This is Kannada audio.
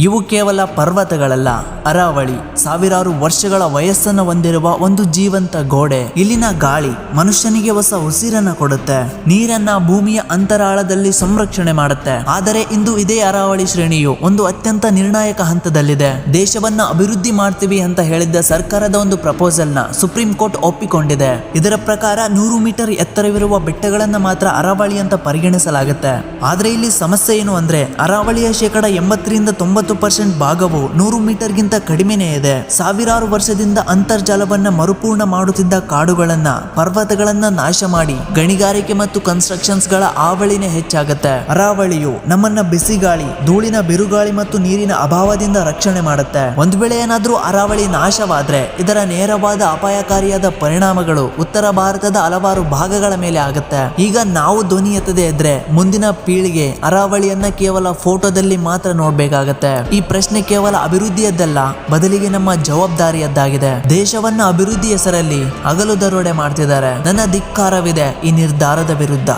ಇವು ಕೇವಲ ಪರ್ವತಗಳಲ್ಲ, ಅರಾವಳಿ ಸಾವಿರಾರು ವರ್ಷಗಳ ವಯಸ್ಸನ್ನು ಹೊಂದಿರುವ ಒಂದು ಜೀವಂತ ಗೋಡೆ. ಇಲ್ಲಿನ ಗಾಳಿ ಮನುಷ್ಯನಿಗೆ ಹೊಸ ಉಸಿರನ್ನ ಕೊಡುತ್ತೆ, ನೀರನ್ನ ಭೂಮಿಯ ಅಂತರಾಳದಲ್ಲಿ ಸಂರಕ್ಷಣೆ ಮಾಡುತ್ತೆ. ಆದರೆ ಇಂದು ಇದೇ ಅರಾವಳಿ ಶ್ರೇಣಿಯು ಒಂದು ಅತ್ಯಂತ ನಿರ್ಣಾಯಕ ಹಂತದಲ್ಲಿದೆ. ದೇಶವನ್ನ ಅಭಿವೃದ್ಧಿ ಮಾಡ್ತೀವಿ ಅಂತ ಹೇಳಿದ್ದ ಸರ್ಕಾರದ ಒಂದು ಪ್ರಪೋಸಲ್ ನ ಸುಪ್ರೀಂ ಕೋರ್ಟ್ ಒಪ್ಪಿಕೊಂಡಿದೆ. ಇದರ ಪ್ರಕಾರ 100 ಮೀಟರ್ ಎತ್ತರವಿರುವ ಬೆಟ್ಟಗಳನ್ನ ಮಾತ್ರ ಅರಾವಳಿ ಅಂತ ಪರಿಗಣಿಸಲಾಗುತ್ತೆ. ಆದ್ರೆ ಇಲ್ಲಿ ಸಮಸ್ಯೆ ಏನು ಅಂದ್ರೆ ಅರಾವಳಿಯ ಶೇಕಡ 80ರಿಂದ 90% ಭಾಗವು 100 ಮೀಟರ್ಗಿಂತ ಕಡಿಮೆನೇ ಇದೆ. ಸಾವಿರಾರು ವರ್ಷದಿಂದ ಅಂತರ್ಜಲವನ್ನ ಮರುಪೂರ್ಣ ಮಾಡುತ್ತಿದ್ದ ಕಾಡುಗಳನ್ನ, ಪರ್ವತಗಳನ್ನ ನಾಶ ಮಾಡಿ ಗಣಿಗಾರಿಕೆ ಮತ್ತು ಕನ್ಸ್ಟ್ರಕ್ಷನ್ಸ್ ಗಳ ಆವಳಿನೇ ಹೆಚ್ಚಾಗುತ್ತೆ. ಅರಾವಳಿಯು ನಮ್ಮನ್ನ ಬಿಸಿಗಾಳಿ, ಧೂಳಿನ ಬಿರುಗಾಳಿ ಮತ್ತು ನೀರಿನ ಅಭಾವದಿಂದ ರಕ್ಷಣೆ ಮಾಡುತ್ತೆ. ಒಂದು ವೇಳೆ ಏನಾದ್ರೂ ಅರಾವಳಿ ನಾಶವಾದ್ರೆ ಇದರ ನೇರವಾದ ಅಪಾಯಕಾರಿಯಾದ ಪರಿಣಾಮಗಳು ಉತ್ತರ ಭಾರತದ ಹಲವಾರು ಭಾಗಗಳ ಮೇಲೆ ಆಗುತ್ತೆ. ಈಗ ನಾವು ಧ್ವನಿ ಎತ್ತದೇ ಇದ್ರೆ ಮುಂದಿನ ಪೀಳಿಗೆ ಅರಾವಳಿಯನ್ನ ಕೇವಲ ಫೋಟೋದಲ್ಲಿ ಮಾತ್ರ ನೋಡ್ಬೇಕಾಗತ್ತೆ. ಈ ಪ್ರಶ್ನೆ ಕೇವಲ ಅಭಿವೃದ್ಧಿಯದ್ದಲ್ಲ, ಬದಲಿಗೆ ನಮ್ಮ ಜವಾಬ್ದಾರಿಯದ್ದಾಗಿದೆ. ದೇಶವನ್ನ ಅಭಿವೃದ್ಧಿ ಹೆಸರಲ್ಲಿ ಹಗಲು ದರೋಡೆ ಮಾಡ್ತಿದ್ದಾರೆ. ನನ್ನ ಧಿಕ್ಕಾರವಿದೆ ಈ ನಿರ್ಧಾರದ ವಿರುದ್ಧ.